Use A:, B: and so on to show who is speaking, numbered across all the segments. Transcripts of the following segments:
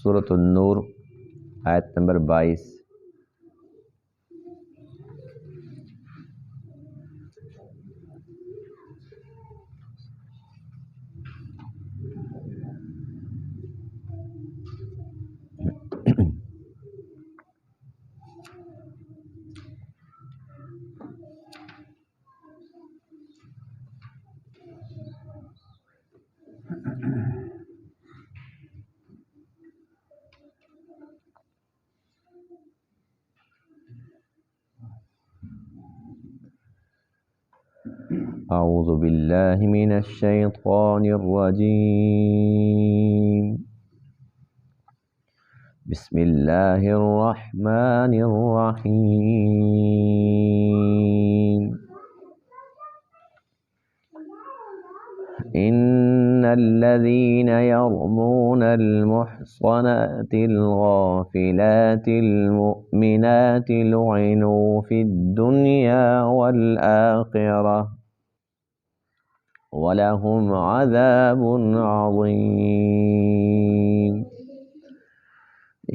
A: سورۃ النور آیت نمبر 22۔ اعوذ باللہ من الشیطان الرجیم، بسم اللہ الرحمن الرحیم۔ ان الذین یرمون المحصنات الغافلات المؤمنات لعنوا فی الدنیا والآخرہ وَلَهُمْ عَذَابٌ عَظِيمٌ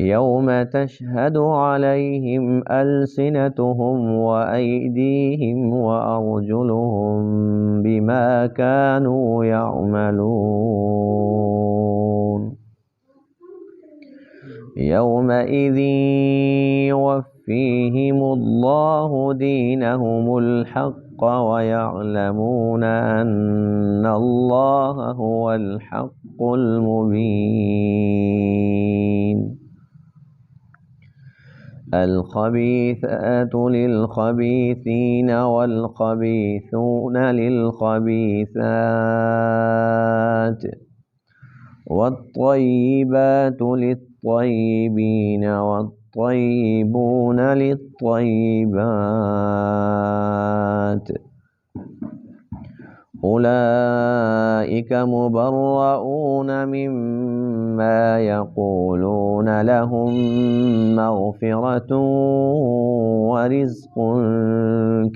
A: يَوْمَ تَشْهَدُ عَلَيْهِمْ أَلْسِنَتُهُمْ وَأَيْدِيهِمْ وَأَرْجُلُهُمْ بِمَا كَانُوا يَعْمَلُونَ يَوْمَئِذٍ يُوَفِّيهِمُ اللَّهُ دِينَهُمُ الْحَقَّ وَيَعْلَمُونَ أَنَّ اللَّهَ هُوَ الْحَقُّ الْمُبِينُ الْخَبِيثَاتُ لِلْخَبِيثِينَ وَالْخَبِيثُونَ لِلْخَبِيثَاتِ وَالطَّيِّبَاتُ لِلطَّيِّبِينَ والطيبون للطيبات أولئك مبرؤون مما يقولون لهم مغفرة ورزق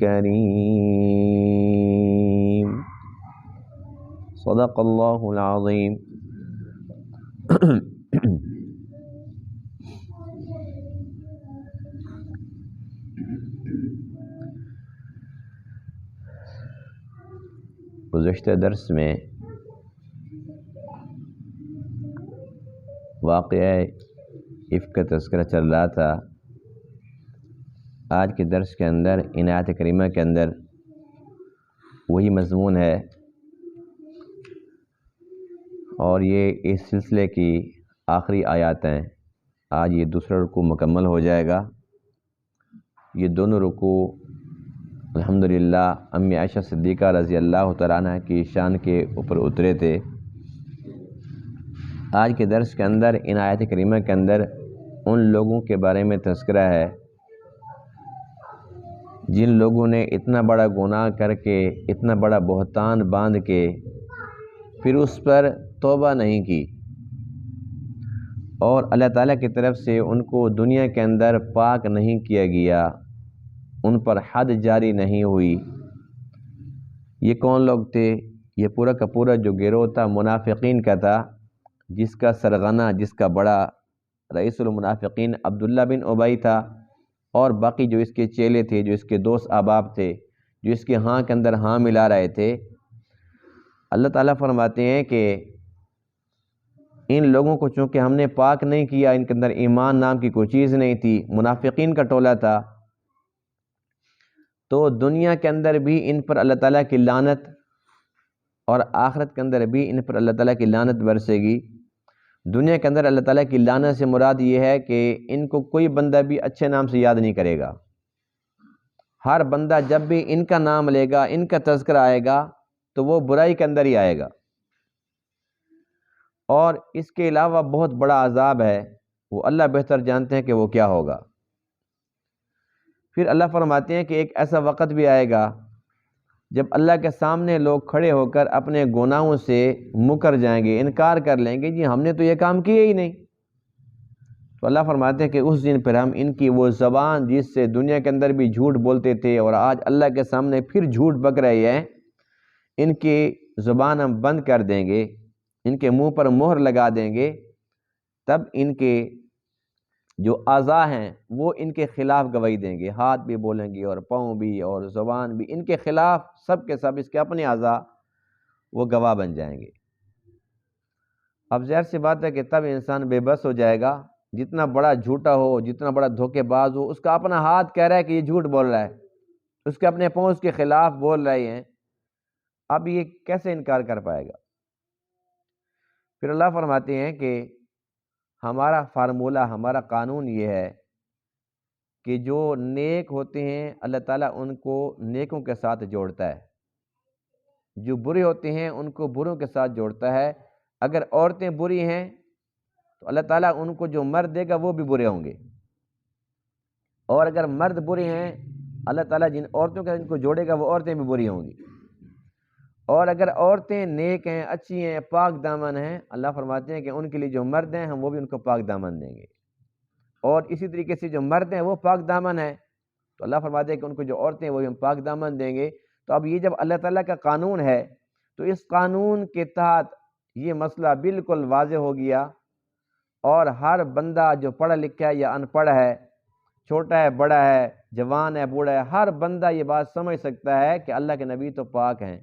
A: كريم۔ صدق اللہ العظیم۔ گزشتہ درس میں واقعہ عفق کا تذکرہ چل رہا تھا۔ آج کے درس کے اندر ان آیات کریمہ کے اندر وہی مضمون ہے، اور یہ اس سلسلے کی آخری آیات ہیں۔ آج یہ دوسرا رکوع مکمل ہو جائے گا۔ یہ دونوں رکوع الحمدللہ امی عائشہ صدیقہ رضی اللہ تعالیٰ عنہ کی شان کے اوپر اترے تھے۔ آج کے درس کے اندر ان آیات کریمہ کے اندر ان لوگوں کے بارے میں تذکرہ ہے جن لوگوں نے اتنا بڑا گناہ کر کے، اتنا بڑا بہتان باندھ کے پھر اس پر توبہ نہیں کی، اور اللہ تعالیٰ کی طرف سے ان کو دنیا کے اندر پاک نہیں کیا گیا، ان پر حد جاری نہیں ہوئی۔ یہ کون لوگ تھے؟ یہ پورا کا پورا جو گروہ تھا منافقین کا تھا، جس کا سرغنہ، جس کا بڑا رئیس المنافقین عبداللہ بن ابی تھا، اور باقی جو اس کے چیلے تھے، جو اس کے دوست احباب تھے، جو اس کے ہاں کے اندر ہاں ملا رہے تھے۔ اللہ تعالیٰ فرماتے ہیں کہ ان لوگوں کو چونکہ ہم نے پاک نہیں کیا، ان کے اندر ایمان نام کی کوئی چیز نہیں تھی، منافقین کا ٹولہ تھا، تو دنیا کے اندر بھی ان پر اللہ تعالیٰ کی لعنت، اور آخرت کے اندر بھی ان پر اللہ تعالیٰ کی لعنت برسے گی۔ دنیا کے اندر اللہ تعالیٰ کی لعنت سے مراد یہ ہے کہ ان کو کوئی بندہ بھی اچھے نام سے یاد نہیں کرے گا۔ ہر بندہ جب بھی ان کا نام لے گا، ان کا تذکرہ آئے گا، تو وہ برائی کے اندر ہی آئے گا، اور اس کے علاوہ بہت بڑا عذاب ہے، وہ اللہ بہتر جانتے ہیں کہ وہ کیا ہوگا۔ پھر اللہ فرماتے ہیں کہ ایک ایسا وقت بھی آئے گا جب اللہ کے سامنے لوگ کھڑے ہو کر اپنے گناہوں سے مکر جائیں گے، انکار کر لیں گے، جی ہم نے تو یہ کام کیے ہی نہیں۔ تو اللہ فرماتے ہیں کہ اس دن پر ہم ان کی وہ زبان جس سے دنیا کے اندر بھی جھوٹ بولتے تھے اور آج اللہ کے سامنے پھر جھوٹ بک رہے ہیں، ان کی زبان ہم بند کر دیں گے، ان کے منہ پر مہر لگا دیں گے، تب ان کے جو اعضاء ہیں وہ ان کے خلاف گواہی دیں گے، ہاتھ بھی بولیں گے اور پاؤں بھی اور زبان بھی ان کے خلاف، سب کے سب اس کے اپنے اعضاء وہ گواہ بن جائیں گے۔ اب ظاہر سی بات ہے کہ تب انسان بے بس ہو جائے گا، جتنا بڑا جھوٹا ہو، جتنا بڑا دھوکے باز ہو، اس کا اپنا ہاتھ کہہ رہا ہے کہ یہ جھوٹ بول رہا ہے، اس کے اپنے پاؤں اس کے خلاف بول رہے ہیں، اب یہ کیسے انکار کر پائے گا؟ پھر اللہ فرماتے ہیں کہ ہمارا فارمولہ، ہمارا قانون یہ ہے کہ جو نیک ہوتے ہیں اللہ تعالیٰ ان کو نیکوں کے ساتھ جوڑتا ہے، جو برے ہوتے ہیں ان کو بروں کے ساتھ جوڑتا ہے۔ اگر عورتیں بری ہیں تو اللہ تعالیٰ ان کو جو مرد دے گا وہ بھی برے ہوں گے، اور اگر مرد برے ہیں اللہ تعالیٰ جن عورتوں کے ان کو جوڑے گا وہ عورتیں بھی بری ہوں گی، اور اگر عورتیں نیک ہیں، اچھی ہیں، پاک دامن ہیں، اللہ فرماتے ہیں کہ ان کے لیے جو مرد ہیں ہم وہ بھی ان کو پاک دامن دیں گے، اور اسی طریقے سے جو مرد ہیں وہ پاک دامن ہیں تو اللہ فرماتے ہیں کہ ان کو جو عورتیں ہیں وہ بھی ہم پاک دامن دیں گے۔ تو اب یہ جب اللہ تعالیٰ کا قانون ہے تو اس قانون کے تحت یہ مسئلہ بالکل واضح ہو گیا، اور ہر بندہ جو پڑھا لکھا ہے یا ان پڑھ ہے، چھوٹا ہے بڑا ہے، جوان ہے بوڑھا ہے، ہر بندہ یہ بات سمجھ سکتا ہے کہ اللہ کے نبی تو پاک ہیں۔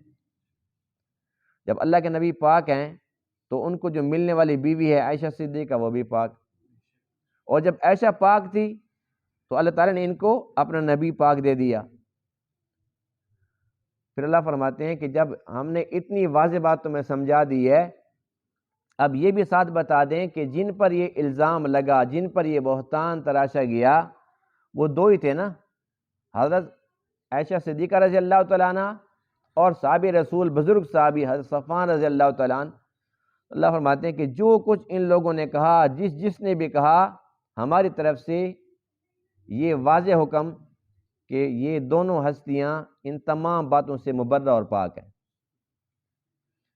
A: جب اللہ کے نبی پاک ہیں تو ان کو جو ملنے والی بیوی ہے عائشہ صدیقہ وہ بھی پاک، اور جب عائشہ پاک تھی تو اللہ تعالیٰ نے ان کو اپنا نبی پاک دے دیا۔ پھر اللہ فرماتے ہیں کہ جب ہم نے اتنی واضح بات تمہیں سمجھا دی ہے، اب یہ بھی ساتھ بتا دیں کہ جن پر یہ الزام لگا، جن پر یہ بہتان تراشا گیا، وہ دو ہی تھے نا، حضرت عائشہ صدیقہ رضی اللہ تعالیٰ عنہ اور صحابی رسول بزرگ صحابی حضرت صفوان رضی اللہ تعالیٰ عنہ۔ اللہ فرماتے ہیں کہ جو کچھ ان لوگوں نے کہا، جس نے بھی کہا، ہماری طرف سے یہ واضح حکم کہ یہ دونوں ہستیاں ان تمام باتوں سے مبرہ اور پاک ہیں،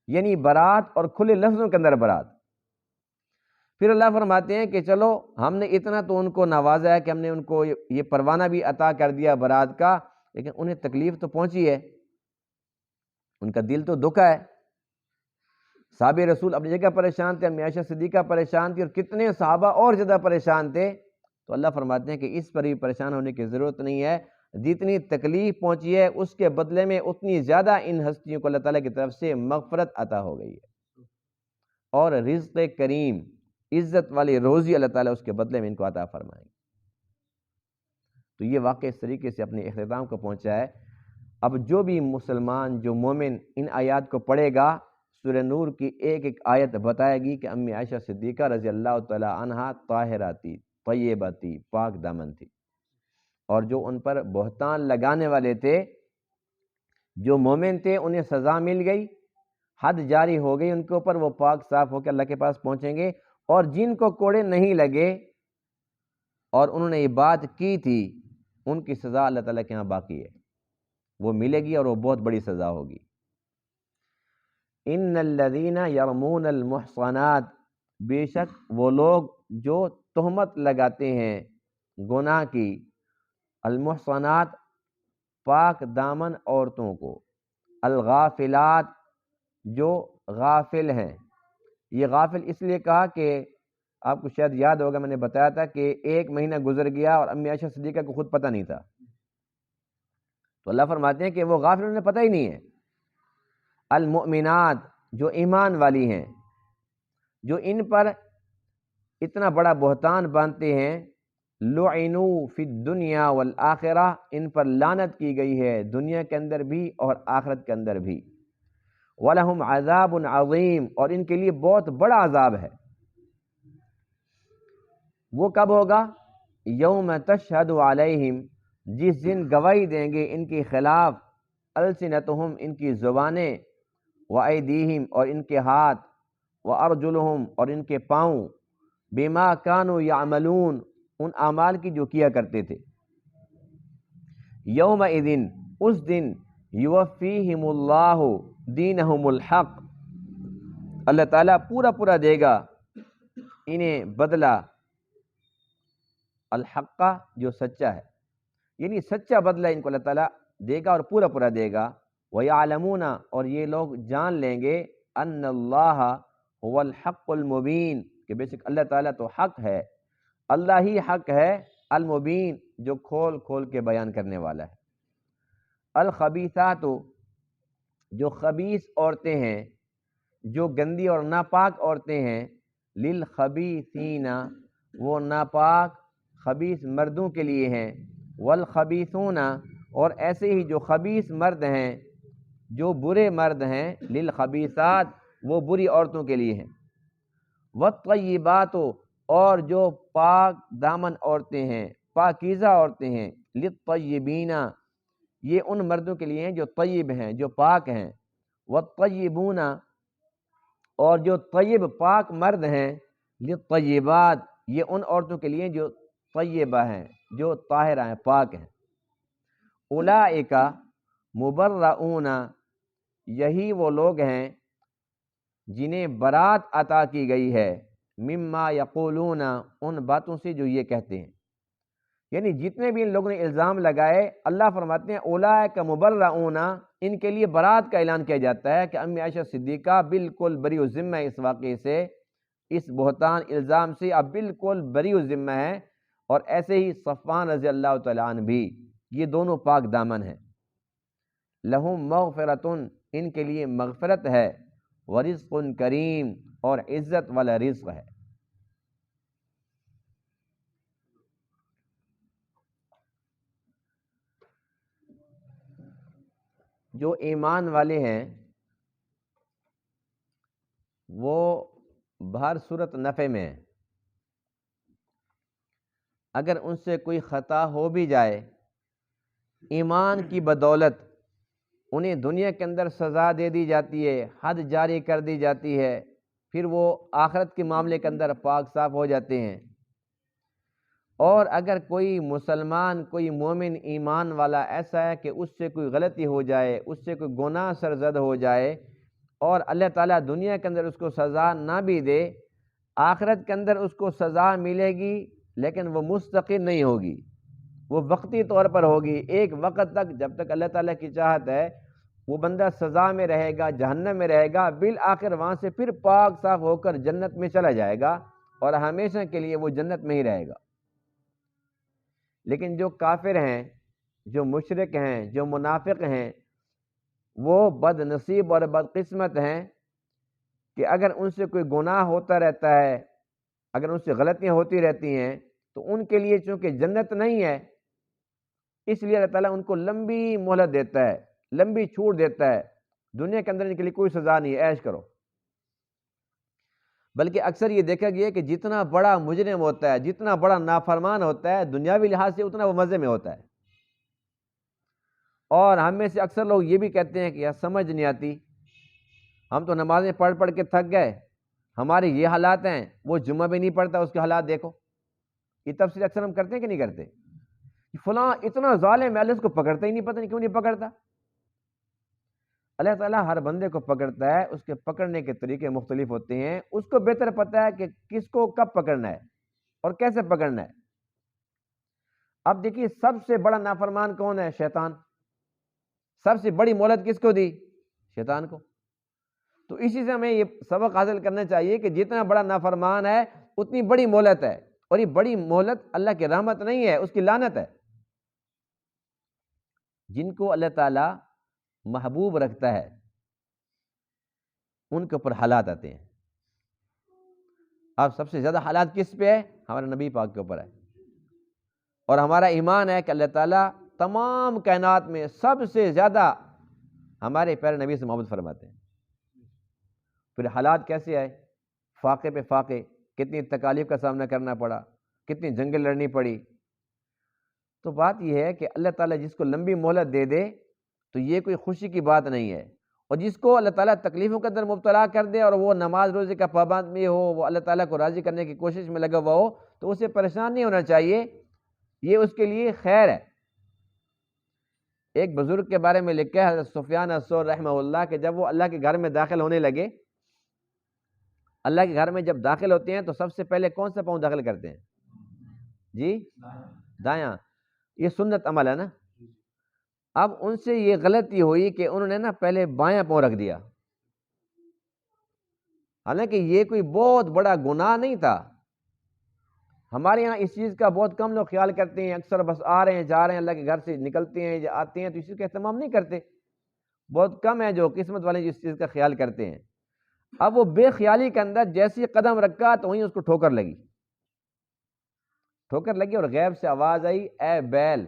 A: یعنی برات اور کھلے لفظوں کے اندر برات۔ پھر اللہ فرماتے ہیں کہ چلو ہم نے اتنا تو ان کو نوازا ہے کہ ہم نے ان کو یہ پروانہ بھی عطا کر دیا برات کا، لیکن انہیں تکلیف تو پہنچی ہے، ان کا دل تو دکھا ہے۔ صحابہ رسول اپنی جگہ پریشان تھے، امی عائشہ صدیقہ پریشان تھی، اور کتنے صحابہ اور زیادہ پریشان تھے، تو اللہ فرماتے ہیں کہ اس پر بھی پریشان ہونے کی ضرورت نہیں ہے، جتنی تکلیف پہنچی ہے اس کے بدلے میں اتنی زیادہ ان ہستیوں کو اللہ تعالیٰ کی طرف سے مغفرت عطا ہو گئی ہے، اور رزق کریم، عزت والی روزی اللہ تعالیٰ اس کے بدلے میں ان کو عطا فرمائیں گے۔ تو یہ واقعہ اس طریقے سے اپنے اختتام کو پہنچا ہے۔ اب جو بھی مسلمان، جو مومن ان آیات کو پڑھے گا، سورہ نور کی ایک ایک آیت بتائے گی کہ امی عائشہ صدیقہ رضی اللہ تعالی عنہا طاہرہ تھی، طیبہ تھی، پاک دامن تھی، اور جو ان پر بہتان لگانے والے تھے، جو مومن تھے، انہیں سزا مل گئی، حد جاری ہو گئی ان کے اوپر، وہ پاک صاف ہو کے اللہ کے پاس پہنچیں گے، اور جن کو کوڑے نہیں لگے اور انہوں نے یہ بات کی تھی، ان کی سزا اللہ تعالیٰ کے ہاں باقی ہے، وہ ملے گی، اور وہ بہت بڑی سزا ہوگی۔ ان الذین یرمون المحصنات، بے شک وہ لوگ جو تہمت لگاتے ہیں گناہ کی، المحصنات پاک دامن عورتوں کو، الغافلات جو غافل ہیں۔ یہ غافل اس لیے کہا کہ آپ کو شاید یاد ہوگا میں نے بتایا تھا کہ ایک مہینہ گزر گیا اور امی عائشہ صدیقہ کو خود پتہ نہیں تھا، تو اللہ فرماتے ہیں کہ وہ غافل، انہیں پتہ ہی نہیں ہے۔ المؤمنات جو ایمان والی ہیں، جو ان پر اتنا بڑا بہتان باندھتے ہیں، لعنوا فی الدنیا والآخرہ، ان پر لعنت کی گئی ہے دنیا کے اندر بھی اور آخرت کے اندر بھی، وَلَهُمْ عَذَابٌ عَظِيمٌ، اور ان کے لیے بہت بڑا عذاب ہے۔ وہ کب ہوگا؟ یوم تشہد علیہم، جس دن گواہی دیں گے ان کے خلاف، السنتہم ان کی زبانیں، وایدیہم اور ان کے ہاتھ، وارجلہم اور ان کے پاؤں، بما کانوا یعملون ان اعمال کی جو کیا کرتے تھے۔ یومئذ اس دن، یوفیہم اللہ دینہم الحق، اللہ تعالیٰ پورا پورا دے گا انہیں بدلہ، الحق جو سچا ہے، یعنی سچا بدلہ ان کو اللہ تعالیٰ دے گا اور پورا پورا دے گا۔ وَيَعْلَمُونَ اور یہ لوگ جان لیں گے، أَنَّ اللَّهَ هُوَ الْحَقُّ الْمُبِينُ کہ بے شک اللہ تعالیٰ تو حق ہے، اللہ ہی حق ہے، المبین جو کھول کھول کے بیان کرنے والا ہے۔ الخبیثات جو خبیث عورتیں ہیں، جو گندی اور ناپاک عورتیں ہیں، للخبیثین وہ ناپاک خبیث مردوں کے لیے ہیں، والخبیثون اور ایسے ہی جو خبیث مرد ہیں، جو برے مرد ہیں، للخبیثات وہ بری عورتوں کے لیے ہیں، والطیبات اور جو پاک دامن عورتیں ہیں، پاکیزہ عورتیں ہیں، للطیبین یہ ان مردوں کے لیے ہیں جو طیب ہیں، جو پاک ہیں، والطیبون اور جو طیب پاک مرد ہیں، للطیبات یہ ان عورتوں کے لیے جو طیبہ ہیں، جو طاہرہ ہیں، پاک ہیں۔ اولئک مبرؤون یہی وہ لوگ ہیں جنہیں برات عطا کی گئی ہے، مما یقولون ان باتوں سے جو یہ کہتے ہیں، یعنی جتنے بھی ان لوگوں نے الزام لگائے، اللہ فرماتے ہیں اولئک مبرؤون ان کے لیے برات کا اعلان کیا جاتا ہے کہ امی عائشہ صدیقہ بالکل بری الذمہ ہے اس واقعے سے، اس بہتان الزام سے اب بالکل بری الذمہ ہے، اور ایسے ہی صفوان رضی اللہ تعالیٰ عنہ بھی، یہ دونوں پاک دامن ہیں۔ لہم مغفرۃ ان کے لیے مغفرت ہے، ورزق کریم اور عزت والا رزق ہے۔ جو ایمان والے ہیں وہ بہر صورت نفع میں ہیں، اگر ان سے کوئی خطا ہو بھی جائے، ایمان کی بدولت انہیں دنیا کے اندر سزا دے دی جاتی ہے، حد جاری کر دی جاتی ہے، پھر وہ آخرت کے معاملے کے اندر پاک صاف ہو جاتے ہیں۔ اور اگر کوئی مسلمان، کوئی مومن ایمان والا ایسا ہے کہ اس سے کوئی غلطی ہو جائے، اس سے کوئی گناہ سرزد ہو جائے، اور اللہ تعالیٰ دنیا کے اندر اس کو سزا نہ بھی دے، آخرت کے اندر اس کو سزا ملے گی، لیکن وہ مستقل نہیں ہوگی، وہ وقتی طور پر ہوگی، ایک وقت تک، جب تک اللہ تعالیٰ کی چاہت ہے وہ بندہ سزا میں رہے گا، جہنم میں رہے گا، بالآخر وہاں سے پھر پاک صاف ہو کر جنت میں چلا جائے گا، اور ہمیشہ کے لیے وہ جنت میں ہی رہے گا۔ لیکن جو کافر ہیں، جو مشرک ہیں، جو منافق ہیں، وہ بد نصیب اور بد قسمت ہیں کہ اگر ان سے کوئی گناہ ہوتا رہتا ہے، اگر ان سے غلطیاں ہوتی رہتی ہیں، تو ان کے لیے چونکہ جنت نہیں ہے، اس لیے اللہ تعالیٰ ان کو لمبی مہلت دیتا ہے، لمبی چھوٹ دیتا ہے، دنیا کے اندر ان کے لیے کوئی سزا نہیں ہے، عیش کرو۔ بلکہ اکثر یہ دیکھا گیا ہے کہ جتنا بڑا مجرم ہوتا ہے، جتنا بڑا نافرمان ہوتا ہے، دنیاوی لحاظ سے اتنا وہ مزے میں ہوتا ہے۔ اور ہم میں سے اکثر لوگ یہ بھی کہتے ہیں کہ یار سمجھ نہیں آتی، ہم تو نمازیں پڑھ پڑھ کے تھک گئے، ہمارے یہ حالات ہیں، وہ جمعہ بھی نہیں پڑھتا، اس کے حالات دیکھو۔ یہ تفسیر اکثر ہم کرتے ہیں کہ نہیں کرتے؟ فلاں اتنا ظالم ہے، اللہ اس کو پکڑتا ہی نہیں، پتہ نہیں کیوں نہیں پکڑتا۔ اللہ تعالیٰ ہر بندے کو پکڑتا ہے، اس کے پکڑنے کے طریقے مختلف ہوتے ہیں، اس کو بہتر پتہ ہے کہ کس کو کب پکڑنا ہے اور کیسے پکڑنا ہے۔ اب دیکھیے سب سے بڑا نافرمان کون ہے؟ شیطان۔ سب سے بڑی مہلت کس کو دی؟ شیطان کو۔ تو اسی سے ہمیں یہ سبق حاصل کرنا چاہیے کہ جتنا بڑا نافرمان ہے اتنی بڑی مہلت ہے، اور یہ بڑی مہلت اللہ کی رحمت نہیں ہے، اس کی لعنت ہے۔ جن کو اللہ تعالیٰ محبوب رکھتا ہے ان کے اوپر حالات آتے ہیں۔ اب سب سے زیادہ حالات کس پہ ہے؟ ہمارے نبی پاک کے اوپر ہے، اور ہمارا ایمان ہے کہ اللہ تعالیٰ تمام کائنات میں سب سے زیادہ ہمارے پیارے نبی سے محبت فرماتے ہیں۔ پھر حالات کیسے آئے؟ فاقے پہ فاقے، کتنی تکالیف کا سامنا کرنا پڑا، کتنی جنگیں لڑنی پڑی۔ تو بات یہ ہے کہ اللہ تعالیٰ جس کو لمبی مہلت دے دے تو یہ کوئی خوشی کی بات نہیں ہے، اور جس کو اللہ تعالیٰ تکلیفوں کے اندر مبتلا کر دے اور وہ نماز روزے کا پابند بھی ہو، وہ اللہ تعالیٰ کو راضی کرنے کی کوشش میں لگا ہوا ہو، تو اسے پریشان نہیں ہونا چاہیے، یہ اس کے لیے خیر ہے۔ ایک بزرگ کے بارے میں لکھا ہے حضرت سفیان الثوری رحمہ اللہ کہ جب وہ اللہ کے گھر میں داخل ہونے لگے، اللہ کے گھر میں جب داخل ہوتے ہیں تو سب سے پہلے کون سا پاؤں داخل کرتے ہیں؟ جی دایاں۔ یہ سنت عمل ہے نا۔ اب ان سے یہ غلطی ہوئی کہ انہوں نے نا پہلے بایاں پاؤں رکھ دیا، حالانکہ یہ کوئی بہت بڑا گناہ نہیں تھا. ہمارے یہاں اس چیز کا بہت کم لوگ خیال کرتے ہیں. اکثر بس آ رہے ہیں جا رہے ہیں، اللہ کے گھر سے نکلتے ہیں یا آتے ہیں تو اس چیز کا اہتمام نہیں کرتے. بہت کم ہیں جو قسمت والے اس چیز کا خیال کرتے ہیں. اب وہ بے خیالی کے اندر جیسی قدم رکھا تو وہیں اس کو ٹھوکر لگی. ٹھوکر لگی اور غیب سے آواز آئی، اے بیل.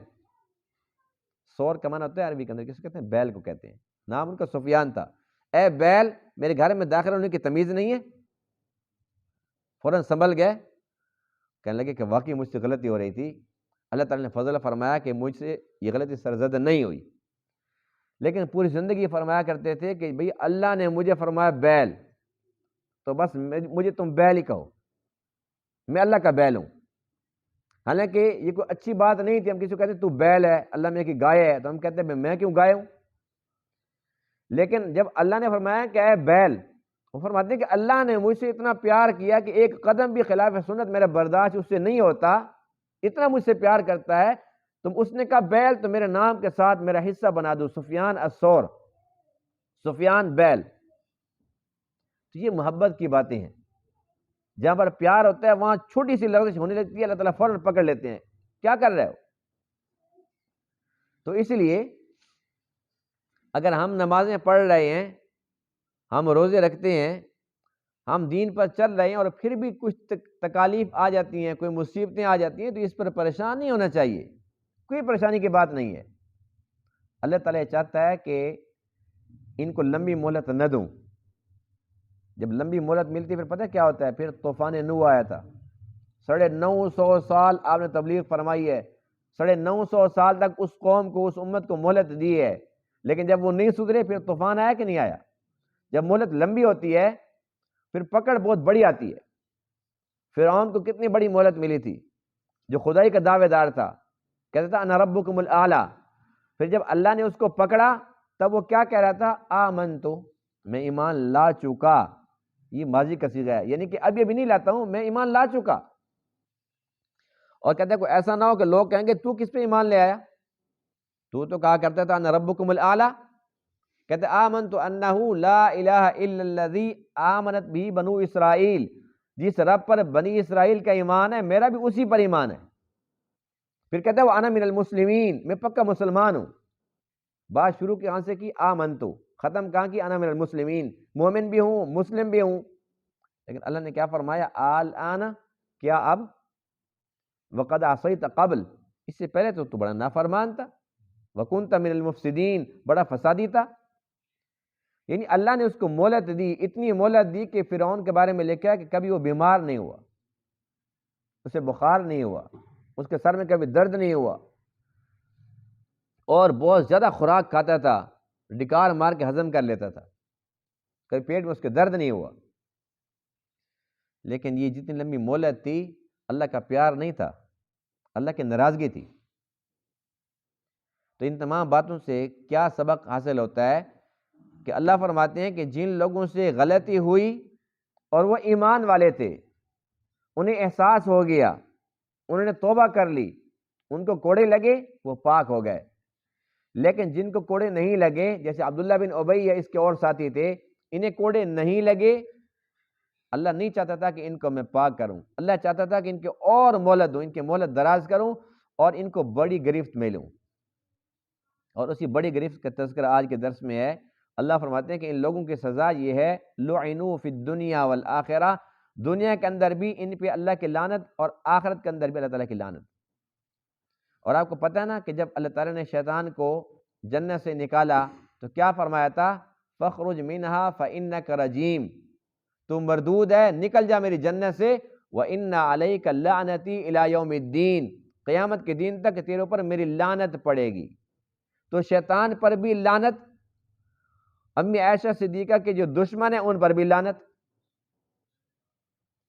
A: سور کا معنی ہوتا ہے عربی کے اندر، کس کو کہتے ہیں؟ بیل کو کہتے ہیں. نام ان کا سفیان تھا. اے بیل، میرے گھر میں داخل ہونے کی تمیز نہیں ہے. فوراً سنبھل گئے، کہنے لگے کہ واقعی مجھ سے غلطی ہو رہی تھی. اللہ تعالیٰ نے فضل فرمایا کہ مجھ سے یہ غلطی سرزد نہیں ہوئی. لیکن پوری زندگی فرمایا کرتے تھے کہ بھئی اللہ نے مجھے فرمایا بیل، تو بس مجھے تم بیل ہی کہو، میں اللہ کا بیل ہوں. حالانکہ یہ کوئی اچھی بات نہیں تھی. ہم کسی کو کہتے ہیں تو بیل ہے، اللہ میں کی گائے ہے، تو ہم کہتے ہیں میں کیوں گائے ہوں. لیکن جب اللہ نے فرمایا کہ اے بیل، وہ فرماتے ہیں کہ اللہ نے مجھ سے اتنا پیار کیا کہ ایک قدم بھی خلاف سنت میرا برداشت اس سے نہیں ہوتا، اتنا مجھ سے پیار کرتا ہے. تم اس نے کہا بیل تو میرے نام کے ساتھ میرا حصہ بنا دو، سفیان الثور، سفیان بیل. تو یہ محبت کی باتیں ہیں. جہاں پر پیار ہوتا ہے وہاں چھوٹی سی لفظ ہونے لگتی ہے، اللہ تعالیٰ فوراً پکڑ لیتے ہیں، کیا کر رہے ہو. تو اس لیے اگر ہم نمازیں پڑھ رہے ہیں، ہم روزے رکھتے ہیں، ہم دین پر چل رہے ہیں اور پھر بھی کچھ تکالیف آ جاتی ہیں، کوئی مصیبتیں آ جاتی ہیں، تو اس پر پریشان نہیں ہونا چاہیے. کوئی پریشانی کی بات نہیں ہے. اللہ تعالیٰ یہ چاہتا ہے کہ ان کو لمبی مہلت نہ دوں. جب لمبی مہلت ملتی پھر پتہ کیا ہوتا ہے؟ پھر طوفان نوح آیا تھا. 950 سال آپ نے تبلیغ فرمائی ہے، 950 سال تک اس قوم کو، اس امت کو مہلت دی ہے، لیکن جب وہ نہیں سدھرے پھر طوفان آیا کہ نہیں آیا؟ جب مہلت لمبی ہوتی ہے پھر پکڑ بہت بڑی آتی ہے. فرعون کو کتنی بڑی مہلت ملی تھی، جو خدائی کا دعوے دار تھا، کہتا تھا انا ربکم الاعلی. پھر جب اللہ نے اس کو پکڑا تب وہ کیا کہہ رہا تھا؟ آمنتو، میں ایمان لا چکا. یہ ماضی کا صیغہ ہے، یعنی کہ اب یہ بھی نہیں لاتا ہوں، میں ایمان لا چکا. اور کہتے ہیں کوئی ایسا نہ ہو کہ لوگ کہیں گے تو کس پہ ایمان لے آیا؟ تو کہا کرتا تھا انا ربکم الاعلی. کہتے آمنت انہ لا الہ الا الذی آمنت بھی بنو اسرائیل. جس رب پر بنی اسرائیل کا ایمان ہے میرا بھی اسی پر ایمان ہے. پھر کہتے ہیں وانا من المسلمین، میں پکا مسلمان ہوں. بات شروع کہاں سے کی؟ آمنتو، ختم کہاں کی؟ انا من المسلمین، مومن بھی ہوں مسلم بھی ہوں. لیکن اللہ نے کیا فرمایا؟ الآن، کیا اب؟ وقد عصیت قبل، اس سے پہلے تو بڑا نافرمان تھا. وکنت من المفسدین، بڑا فسادی تھا. یعنی اللہ نے اس کو مہلت دی، اتنی مہلت دی کہ فرعون کے بارے میں لکھا ہے کہ کبھی وہ بیمار نہیں ہوا، اسے بخار نہیں ہوا، اس کے سر میں کبھی درد نہیں ہوا، اور بہت زیادہ خوراک کھاتا تھا، ڈکار مار کے ہضم کر لیتا تھا، کبھی پیٹ میں اس کے درد نہیں ہوا. لیکن یہ جتنی لمبی مہلت تھی اللہ کا پیار نہیں تھا، اللہ کی ناراضگی تھی. تو ان تمام باتوں سے کیا سبق حاصل ہوتا ہے کہ اللہ فرماتے ہیں کہ جن لوگوں سے غلطی ہوئی اور وہ ایمان والے تھے، انہیں احساس ہو گیا، انہوں نے توبہ کر لی، ان کو کوڑے لگے، وہ پاک ہو گئے. لیکن جن کو کوڑے نہیں لگے، جیسے عبداللہ بن ابی یا اس کے اور ساتھی تھے، انہیں کوڑے نہیں لگے، اللہ نہیں چاہتا تھا کہ ان کو میں پاک کروں. اللہ چاہتا تھا کہ ان کے اور مہلت دوں، ان کے مہلت دراز کروں اور ان کو بڑی گرفت میں لوں. اور اسی بڑی گرفت کا تذکرہ آج کے درس میں ہے. اللہ فرماتے ہیں کہ ان لوگوں کی سزا یہ ہے، لعنوا فی الدنیا والآخرہ، دنیا کے اندر بھی ان پہ اللہ کی لعنت اور آخرت کے اندر بھی اللہ تعالیٰ کی لعنت. اور آپ کو پتہ ہے نا کہ جب اللہ تعالیٰ نے شیطان کو جنت سے نکالا تو کیا فرمایا تھا؟ فاخرج منہا فإنک رجیم، تو مردود ہے، نکل جا میری جنت سے. وإن علیک لعنتی الی یوم الدین، قیامت کے دن تک تیرے اوپر میری لعنت پڑے گی. تو شیطان پر بھی لعنت، امی عائشہ صدیقہ کے جو دشمن ہیں ان پر بھی لعنت.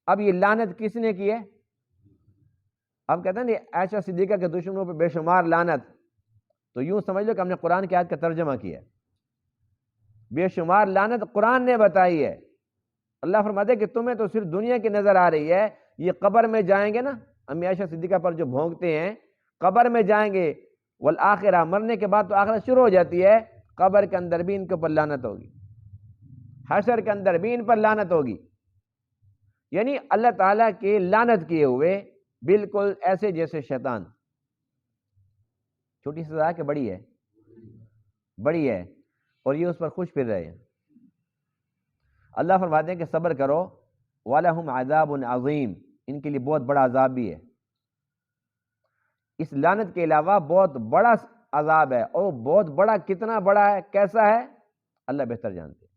A: اب یہ لعنت کس نے کی ہے؟ اب کہتے ہیں عائشہ صدیقہ کے دشمنوں پہ بے شمار لعنت، تو یوں سمجھ لو کہ ہم نے قرآن کی آیت کا ترجمہ کیا ہے. بے شمار لعنت قرآن نے بتائی ہے. اللہ فرماتے ہیں کہ تمہیں تو صرف دنیا کی نظر آ رہی ہے، یہ قبر میں جائیں گے نا، امی عائشہ صدیقہ پر جو بھونکتے ہیں، قبر میں جائیں گے، والآخرہ، مرنے کے بعد تو آخرت شروع ہو جاتی ہے، قبر کے اندر بھی ان کے اوپر لعنت ہوگی، حشر کے اندر بھی ان پر لعنت ہوگی. یعنی اللہ تعالیٰ کے لعنت کیے ہوئے، بالکل ایسے جیسے شیطان۔ چھوٹی سزا کہ بڑی ہے؟ بڑی ہے، اور یہ اس پر خوش پھر رہے ہیں۔ اللہ فرماتے ہیں کہ صبر کرو، وَلَهُمْ عَذَابٌ عَظِيمٌ، ان کے لیے بہت بڑا عذاب بھی ہے۔ اس لعنت کے علاوہ بہت بڑا عذاب ہے، اور بہت بڑا کتنا بڑا ہے، کیسا ہے، اللہ بہتر جانتے ہیں۔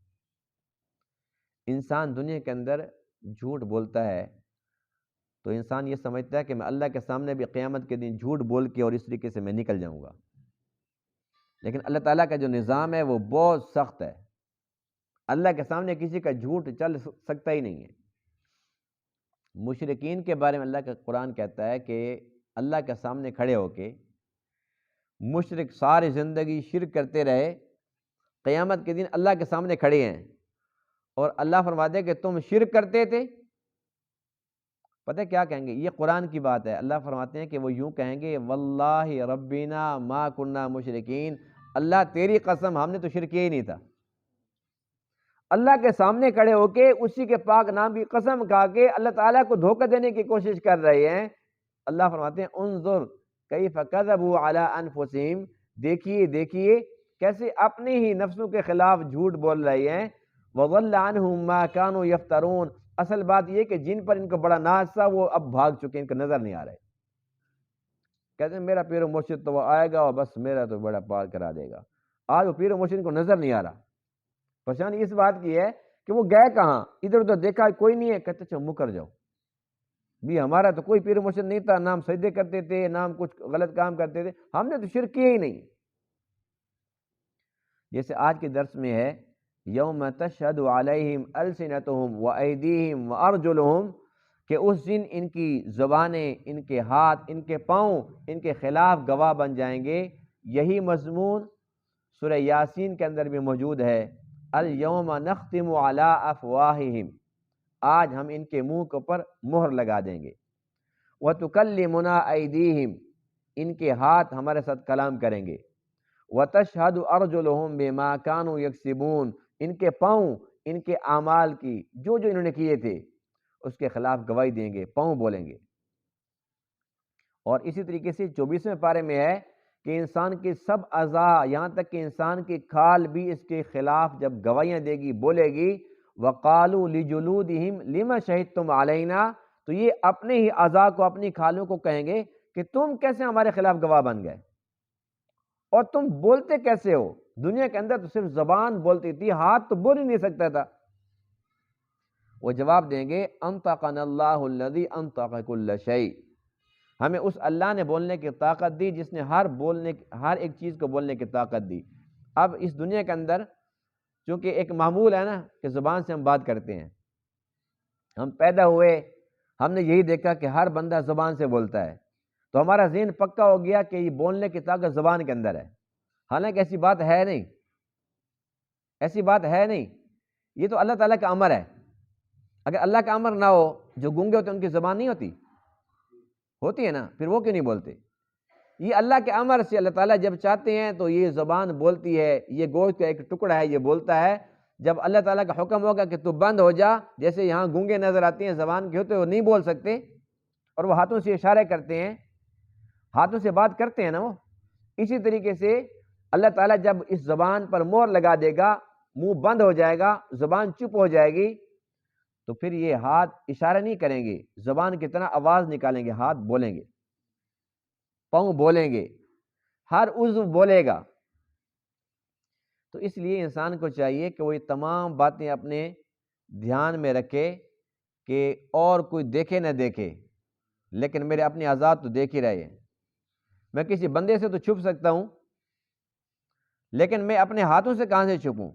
A: انسان دنیا کے اندر جھوٹ بولتا ہے تو انسان یہ سمجھتا ہے کہ میں اللہ کے سامنے بھی قیامت کے دن جھوٹ بول کے اور اس طریقے سے میں نکل جاؤں گا، لیکن اللہ تعالیٰ کا جو نظام ہے وہ بہت سخت ہے۔ اللہ کے سامنے کسی کا جھوٹ چل سکتا ہی نہیں ہے۔ مشرکین کے بارے میں اللہ کا قرآن کہتا ہے کہ اللہ کے سامنے کھڑے ہو کے مشرک ساری زندگی شرک کرتے رہے، قیامت کے دن اللہ کے سامنے کھڑے ہیں اور اللہ فرماتے ہیں کہ تم شرک کرتے تھے، پتہ کیا کہیں گے؟ یہ قرآن کی بات ہے۔ اللہ فرماتے ہیں کہ وہ یوں کہیں گے، واللہ ربنا ما کننا مشرکین، اللہ تیری قسم ہم نے تو شرک کیا ہی نہیں تھا۔ اللہ کے سامنے کھڑے ہو کے اسی کے پاک نام کی قسم کھا کے اللہ تعالیٰ کو دھوکہ دینے کی کوشش کر رہے ہیں۔ اللہ فرماتے ہیں انظر کیف کذبوا علی انفسہم، دیکھیے کیسے اپنے ہی نفسوں کے خلاف جھوٹ بول رہے ہیں۔ وضل عنہم ما كانوا یفترون، اصل بات یہ کہ جن پر ان کو بڑا ناز تھا وہ اب بھاگ چکے، ان کو نظر نہیں آ رہے۔ کہتے ہیں میرا پیر و مرشد تو وہ آئے گا اور بس میرا تو بڑا پار کرا دے گا۔ آج وہ پیر و مرشد کو نظر نہیں آ رہا۔ پریشانی اس بات کی ہے کہ وہ گئے کہاں، ادھر ادھر دیکھا کوئی نہیں ہے، کہتے چلو مکر جاؤ بھی، ہمارا تو کوئی پیر و مرشد نہیں تھا، نام سجدے کرتے تھے، نام کچھ غلط کام کرتے تھے، ہم نے تو شرک کیا ہی نہیں۔ جیسے آج کے درس میں ہے یوم تشہد علیہم السنتہم وایدیہم وارجلہم، کہ اس دن ان کی زبانیں، ان کے ہاتھ، ان کے پاؤں ان کے خلاف گواہ بن جائیں گے۔ یہی مضمون سورہ یاسین کے اندر بھی موجود ہے، الیوم نختم علی افواہہم، آج ہم ان کے منہ کے اوپر مہر لگا دیں گے۔ وتکلمنا ایدیہم، ان کے ہاتھ ہمارے ساتھ کلام کریں گے۔ وتشہد ارجلہم بما کانوا یکسبون، ان کے پاؤں ان کے اعمال کی جو انہوں نے کیے تھے اس کے خلاف گواہی دیں گے، پاؤں بولیں گے۔ اور اسی طریقے سے 24ویں پارے میں ہے کہ انسان کے سب اعضاء، یہاں تک کہ انسان کی کھال بھی اس کے خلاف جب گواہیاں دے گی، بولے گی، وقالوا لجلودہم لما شہدتم علینا، تو یہ اپنے ہی اعضاء کو، اپنی کھالوں کو کہیں گے کہ تم کیسے ہمارے خلاف گواہ بن گئے، اور تم بولتے کیسے ہو؟ دنیا کے اندر تو صرف زبان بولتی تھی، ہاتھ تو بول ہی نہیں سکتا تھا۔ وہ جواب دیں گے، انطقنا اللہ الذی انطق کل شیء، ہمیں اس اللہ نے بولنے کی طاقت دی جس نے ہر ایک چیز کو بولنے کی طاقت دی۔ اب اس دنیا کے اندر چونکہ ایک معمول ہے نا کہ زبان سے ہم بات کرتے ہیں، ہم پیدا ہوئے ہم نے یہی دیکھا کہ ہر بندہ زبان سے بولتا ہے، تو ہمارا ذہن پکا ہو گیا کہ یہ بولنے کی طاقت زبان کے اندر ہے، حالانکہ ایسی بات ہے نہیں، ایسی بات ہے نہیں، یہ تو اللہ تعالیٰ کا امر ہے۔ اگر اللہ کا امر نہ ہو، جو گونگے ہوتے ہیں ان کی زبان نہیں ہوتی ہے نا، پھر وہ کیوں نہیں بولتے؟ یہ اللہ کے امر سے اللہ تعالیٰ جب چاہتے ہیں تو یہ زبان بولتی ہے، یہ گوشت کا ایک ٹکڑا ہے یہ بولتا ہے۔ جب اللہ تعالیٰ کا حکم ہوگا کہ تو بند ہو جا، جیسے یہاں گونگے نظر آتے ہیں زبان کے ہوتے وہ نہیں بول سکتے، اور وہ ہاتھوں سے اشارے کرتے ہیں، ہاتھوں سے بات کرتے ہیں نا وہ، اسی طریقے سے اللہ تعالیٰ جب اس زبان پر مہر لگا دے گا، منہ بند ہو جائے گا، زبان چپ ہو جائے گی، تو پھر یہ ہاتھ اشارہ نہیں کریں گے، زبان کی طرح آواز نکالیں گے، ہاتھ بولیں گے، پاؤں بولیں گے، ہر عضو بولے گا۔ تو اس لیے انسان کو چاہیے کہ وہ یہ تمام باتیں اپنے دھیان میں رکھے کہ اور کوئی دیکھے نہ دیکھے، لیکن میرے اپنے آزاد تو دیکھ ہی رہے ہیں۔ میں کسی بندے سے تو چھپ سکتا ہوں، لیکن میں اپنے ہاتھوں سے کہاں سے چھپوں؟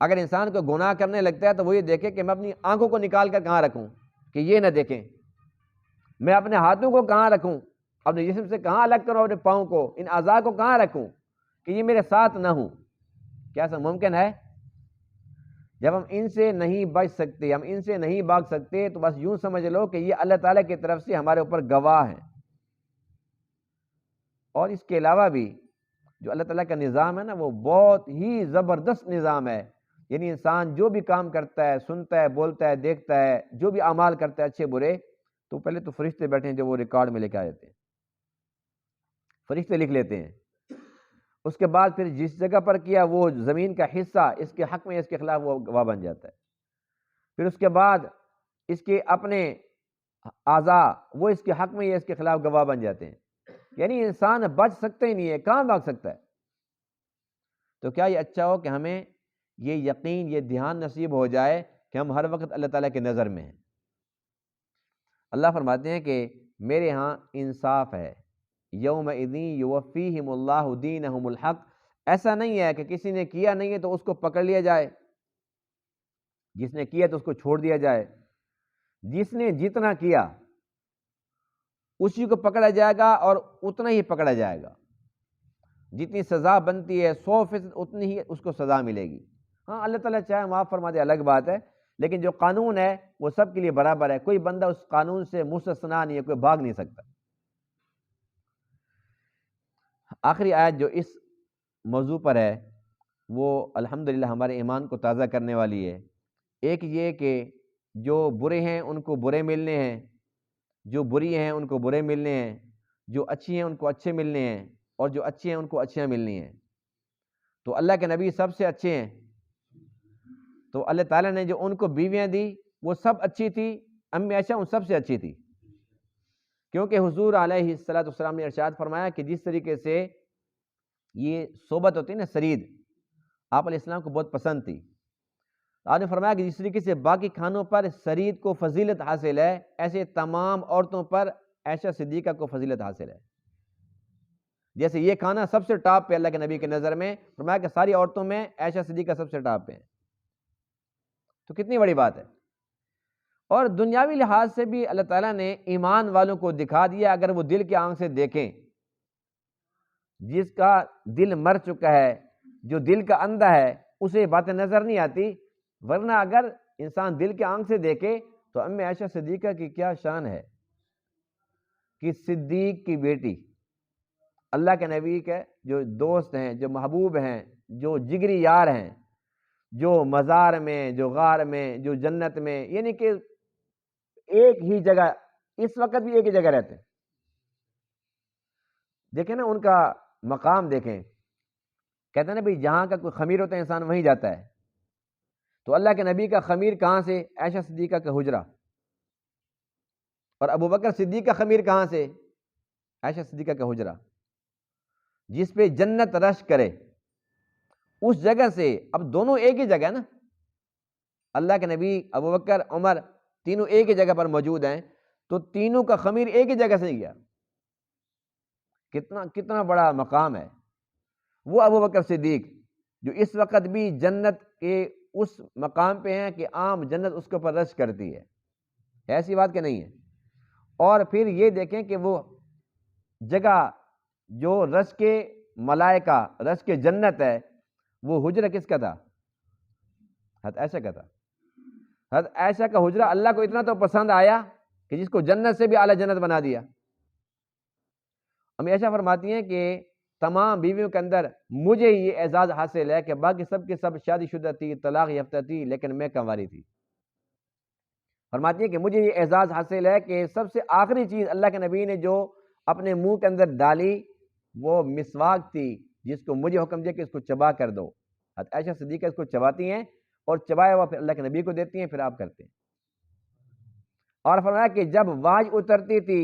A: اگر انسان کو گناہ کرنے لگتا ہے تو وہ یہ دیکھے کہ میں اپنی آنکھوں کو نکال کر کہاں رکھوں کہ یہ نہ دیکھیں، میں اپنے ہاتھوں کو کہاں رکھوں، اپنے جسم سے کہاں الگ کروں، اپنے پاؤں کو، ان اعضاء کو کہاں رکھوں کہ یہ میرے ساتھ نہ ہوں؟ کیا ایسا ممکن ہے؟ جب ہم ان سے نہیں بچ سکتے، ہم ان سے نہیں بھاگ سکتے، تو بس یوں سمجھ لو کہ یہ اللہ تعالیٰ کی طرف سے ہمارے اوپر گواہ ہیں۔ اور اس کے علاوہ بھی جو اللہ تعالیٰ کا نظام ہے نا، وہ بہت ہی زبردست نظام ہے۔ یعنی انسان جو بھی کام کرتا ہے، سنتا ہے، بولتا ہے، دیکھتا ہے، جو بھی اعمال کرتا ہے اچھے برے، تو پہلے تو فرشتے بیٹھے ہیں جو وہ ریکارڈ میں لے کے آ جاتے ہیں، فرشتے لکھ لیتے ہیں۔ اس کے بعد پھر جس جگہ پر کیا وہ زمین کا حصہ اس کے حق میں اس کے خلاف وہ گواہ بن جاتا ہے۔ پھر اس کے بعد اس کے اپنے اعضاء وہ اس کے حق میں یا اس کے خلاف گواہ بن جاتے ہیں۔ یعنی انسان بچ سکتا ہی نہیں ہے، کہاں بھاگ سکتا ہے؟ تو کیا یہ اچھا ہو کہ ہمیں یہ یقین، یہ دھیان نصیب ہو جائے کہ ہم ہر وقت اللہ تعالیٰ کی نظر میں ہیں۔ اللہ فرماتے ہیں کہ میرے ہاں انصاف ہے، یومئذ یوفیہم اللہ دینہم الحق۔ ایسا نہیں ہے کہ کسی نے کیا نہیں ہے تو اس کو پکڑ لیا جائے، جس نے کیا تو اس کو چھوڑ دیا جائے۔ جس نے جتنا کیا اسی کو پکڑا جائے گا اور اتنا ہی پکڑا جائے گا۔ جتنی سزا بنتی ہے 100% اتنی ہی اس کو سزا ملے گی۔ ہاں اللہ تعالیٰ چاہے معاف فرما دے الگ بات ہے، لیکن جو قانون ہے وہ سب کے لیے برابر ہے، کوئی بندہ اس قانون سے مستثنا نہیں ہے، کوئی بھاگ نہیں سکتا۔ آخری آیت جو اس موضوع پر ہے وہ الحمدللہ ہمارے ایمان کو تازہ کرنے والی ہے۔ ایک یہ کہ جو برے ہیں ان کو برے ملنے ہیں، جو بری ہیں ان کو برے ملنے ہیں، جو اچھی ہیں ان کو اچھے ملنے ہیں، اور جو اچھے ہیں ان کو اچھیاں ملنی ہیں۔ تو اللہ کے نبی سب سے اچھے ہیں، تو اللہ تعالیٰ نے جو ان کو بیویاں دی وہ سب اچھی تھی، امی عائشہ ان سب سے اچھی تھی، کیونکہ حضور علیہ السلام نے ارشاد فرمایا کہ جس طریقے سے یہ صحبت ہوتی ہے نا سرید، آپ علیہ السلام کو بہت پسند تھی۔ آپ نے فرمایا کہ جس طریقے سے باقی کھانوں پر سرید کو فضیلت حاصل ہے، ایسے تمام عورتوں پر عائشہ صدیقہ کو فضیلت حاصل ہے۔ جیسے یہ کھانا سب سے ٹاپ پہ اللہ کے نبی کی نظر میں، فرمایا کہ ساری عورتوں میں عائشہ صدیقہ سب سے ٹاپ پہ ہیں، تو کتنی بڑی بات ہے۔ اور دنیاوی لحاظ سے بھی اللہ تعالیٰ نے ایمان والوں کو دکھا دیا، اگر وہ دل کے آنکھ سے دیکھیں، جس کا دل مر چکا ہے، جو دل کا اندھا ہے، اسے باتیں نظر نہیں آتی، ورنہ اگر انسان دل کے آنکھ سے دیکھے تو امی عائشہ صدیقہ کی کیا شان ہے کہ صدیق کی بیٹی، اللہ کے نبی کے جو دوست ہیں، جو محبوب ہیں، جو جگری یار ہیں، جو مزار میں، جو غار میں، جو جنت میں، یعنی کہ ایک ہی جگہ، اس وقت بھی ایک ہی جگہ رہتے ہیں۔ دیکھیں نا ان کا مقام، دیکھیں، کہتے ہیں نا بھئی جہاں کا کوئی خمیر ہوتا ہے انسان وہیں جاتا ہے، تو اللہ کے نبی کا خمیر کہاں سے؟ عائشہ صدیقہ کا حجرہ۔ اور ابو بکر صدیق کا خمیر کہاں سے؟ عائشہ صدیقہ کا حجرہ۔ جس پہ جنت رش کرے اس جگہ سے، اب دونوں ایک ہی جگہ ہے نا، اللہ کے نبی، ابو بکر، عمر، تینوں ایک ہی جگہ پر موجود ہیں، تو تینوں کا خمیر ایک ہی جگہ سے ہی گیا۔ کتنا بڑا مقام ہے وہ ابو بکر صدیق، جو اس وقت بھی جنت کے اس مقام پہ ہیں کہ عام جنت اس کے اوپر رش کرتی ہے، ایسی بات کہ نہیں ہے۔ اور پھر یہ دیکھیں کہ وہ جگہ جو رش کے ملائکہ، رش کے جنت ہے، وہ حجرہ کس کا تھا؟ حضرت عائشہ کا تھا۔ حضرت عائشہ کا حجرہ اللہ کو اتنا تو پسند آیا کہ جس کو جنت سے بھی اعلیٰ جنت بنا دیا۔ امی عائشہ فرماتی ہیں کہ تمام بیویوں کے اندر مجھے یہ اعزاز حاصل ہے کہ باقی سب کے سب شادی شدہ تھی، طلاق یافتہ تھی، لیکن میں کنواری تھی۔ فرماتی ہے کہ مجھے یہ اعزاز حاصل ہے کہ سب سے آخری چیز اللہ کے نبی نے جو اپنے منہ کے اندر ڈالی وہ مسواک تھی، جس کو مجھے حکم دیا کہ اس کو چبا کر دو۔ حضرت عائشہ صدیقہ اس کو چباتی ہیں اور چبایا ہوا پھر اللہ کے نبی کو دیتی ہیں، پھر آپ کرتے ہیں۔ اور فرمایا کہ جب وحی اترتی تھی،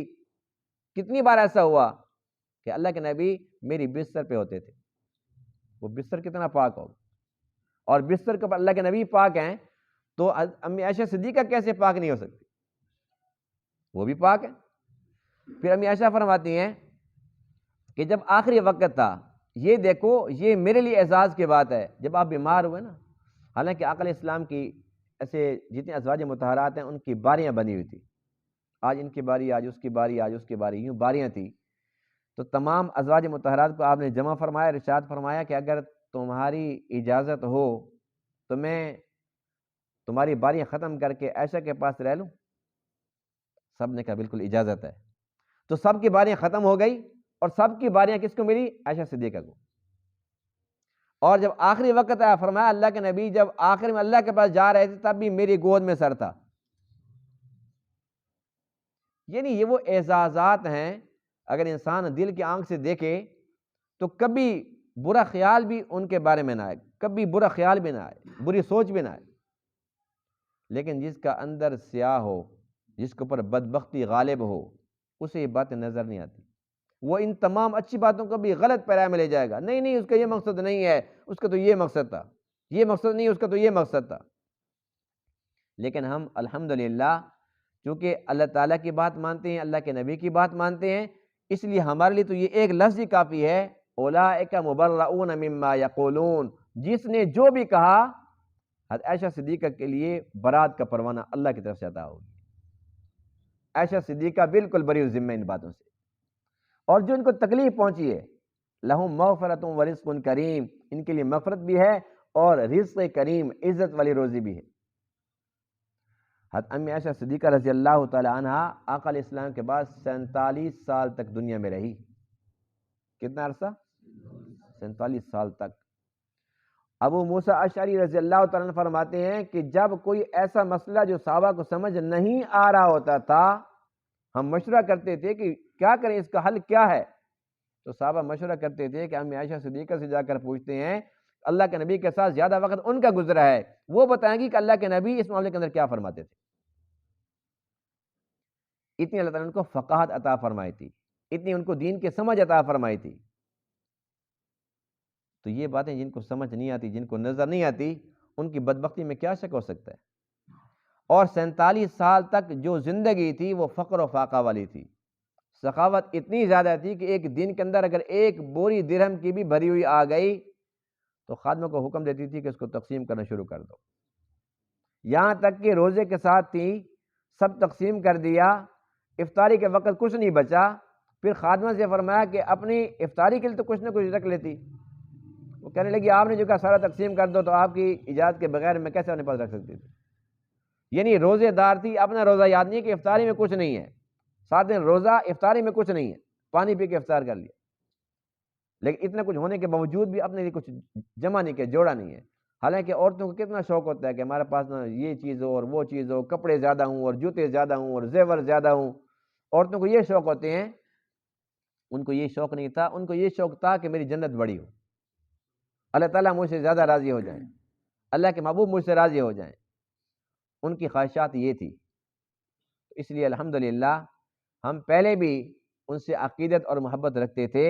A: کتنی بار ایسا ہوا کہ اللہ کے نبی میری بستر پہ ہوتے تھے، وہ بستر کتنا پاک ہوگا، اور بستر کے اوپر اللہ کے نبی پاک ہیں، تو امی عائشہ صدیقہ کیسے پاک نہیں ہو سکتی؟ وہ بھی پاک ہے۔ پھر امی عائشہ فرماتی ہیں کہ جب آخری وقت تھا، یہ دیکھو یہ میرے لیے اعزاز کی بات ہے، جب آپ بیمار ہوئے نا، حالانکہ آقا علیہ السلام کی ایسے جتنے ازواج مطہرات ہیں ان کی باریاں بنی ہوئی تھی، آج ان کی باری، آج اس کی باری، آج اس کی باری، یوں باریاں تھیں، تو تمام ازواج مطہرات کو آپ نے جمع فرمایا، ارشاد فرمایا کہ اگر تمہاری اجازت ہو تو میں تمہاری باریاں ختم کر کے عائشہ کے پاس رہ لوں؟ سب نے کہا بالکل اجازت ہے۔ تو سب کی باریاں ختم ہو گئی، اور سب کی باریاں کس کو ملی؟ عائشہ صدیقہ کو۔ اور جب آخری وقت آیا فرمایا اللہ کے نبی جب آخر میں اللہ کے پاس جا رہے تھے تب بھی میری گود میں سر تھا۔ یعنی یہ وہ اعزازات ہیں، اگر انسان دل کی آنکھ سے دیکھے تو کبھی برا خیال بھی ان کے بارے میں نہ آئے، کبھی برا خیال بھی نہ آئے، بری سوچ بھی نہ آئے۔ لیکن جس کا اندر سیاہ ہو، جس کے اوپر بدبختی غالب ہو، اسے یہ باتیں نظر نہیں آتی، وہ ان تمام اچھی باتوں کو بھی غلط پیرائے میں لے جائے گا، نہیں اس کا یہ مقصد نہیں ہے، اس کا تو یہ مقصد تھا، یہ مقصد نہیں اس کا تو یہ مقصد تھا۔ لیکن ہم الحمدللہ چونکہ اللہ تعالیٰ کی بات مانتے ہیں، اللہ کے نبی کی بات مانتے ہیں، اس لیے ہمارے لیے تو یہ ایک لفظ ہی کافی ہے، اولئک مبرؤون مما یقولون، جس نے جو بھی کہا حضرت عائشہ صدیقہ کے لیے برات کا پروانہ اللہ کی طرف سے عطا ہوگی۔ عائشہ صدیقہ بالکل بری الذمہ ان باتوں سے، اور جو ان کو تکلیف پہنچی ہے لہم مغفرۃ ورزق کریم، ان کے لیے مغفرت بھی ہے اور رزق کریم، عزت والی روزی بھی ہے۔ حضرت امی عائشہ صدیقہ رضی اللہ تعالی عنہ آقا علیہ السلام کے بعد 47 سال تک دنیا میں رہی۔ کتنا عرصہ؟ 47 سال تک۔ ابو موسیٰ اشعری رضی اللہ تعالیٰ عنہ فرماتے ہیں کہ جب کوئی ایسا مسئلہ جو صحابہ کو سمجھ نہیں آ رہا ہوتا تھا، ہم مشورہ کرتے تھے کہ کیا کریں، اس کا حل کیا ہے، تو صحابہ مشورہ کرتے تھے کہ امی عائشہ صدیقہ سے جا کر پوچھتے ہیں، اللہ کے نبی کے ساتھ زیادہ وقت ان کا گزرا ہے، وہ بتائیں گی کہ اللہ کے نبی اس معاملے کے اندر کیا فرماتے تھے۔ اتنی اللہ تعالیٰ نے ان کو فقاہت عطا فرمائی تھی، اتنی ان کو دین کی سمجھ عطا فرمائی تھی۔ تو یہ باتیں جن کو سمجھ نہیں آتی، جن کو نظر نہیں آتی، ان کی بدبختی میں کیا شک ہو سکتا ہے۔ اور 47 سال تک جو زندگی تھی وہ فقر و فاقہ والی تھی، سخاوت اتنی زیادہ تھی کہ ایک دن کے اندر اگر ایک بوری درہم کی بھی بھری ہوئی آ گئی تو خادموں کو حکم دیتی تھی کہ اس کو تقسیم کرنا شروع کر دو، یہاں تک کہ روزے کے ساتھ تھی، سب تقسیم کر دیا، افطاری کے وقت کچھ نہیں بچا، پھر خادمہ سے فرمایا کہ اپنی افطاری کے لیے تو کچھ نہ کچھ رکھ لیتی، وہ کہنے لگی آپ نے جو کہا سارا تقسیم کر دو، تو آپ کی اجازت کے بغیر میں کیسے اپنے پاس رکھ سکتی تھی۔ یعنی روزے دار تھی، اپنا روزہ یاد نہیں کہ افطاری میں کچھ نہیں ہے، 7 دن روزہ، افطاری میں کچھ نہیں ہے، پانی پی کے افطار کر لیا، لیکن اتنا کچھ ہونے کے باوجود بھی اپنے لیے کچھ جمع نہیں کیا، جوڑا نہیں ہے۔ حالانکہ عورتوں کو کتنا شوق ہوتا ہے کہ ہمارے پاس نہ یہ چیز ہو اور وہ چیز ہو، کپڑے زیادہ ہوں اور جوتے زیادہ ہوں اور زیور زیادہ ہوں، عورتوں کو یہ شوق ہوتے ہیں، ان کو یہ شوق نہیں تھا، ان کو یہ شوق تھا کہ میری جنت بڑی ہو، اللہ تعالیٰ مجھ سے زیادہ راضی ہو جائیں، اللہ کے محبوب مجھ سے راضی ہو جائیں، ان کی خواہشات یہ تھی۔ اس لیے الحمدللہ ہم پہلے بھی ان سے عقیدت اور محبت رکھتے تھے۔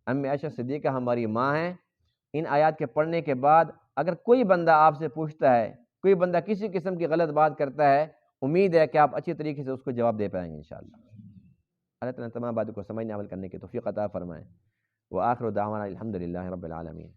A: امی عائشہ صدیقہ ہماری ماں ہیں۔ ان آیات کے پڑھنے کے بعد اگر کوئی بندہ آپ سے پوچھتا ہے، کوئی بندہ کسی قسم کی غلط بات کرتا ہے، امید ہے کہ آپ اچھی طریقے سے اس کو جواب دے پائیں گے انشاءاللہ۔ اللہ تعالیٰ تمام باتوں کو سمجھنے عمل کرنے کی توفیق عطا فرمائیں۔ وآخر دعوانا الحمدللہ رب العالمین۔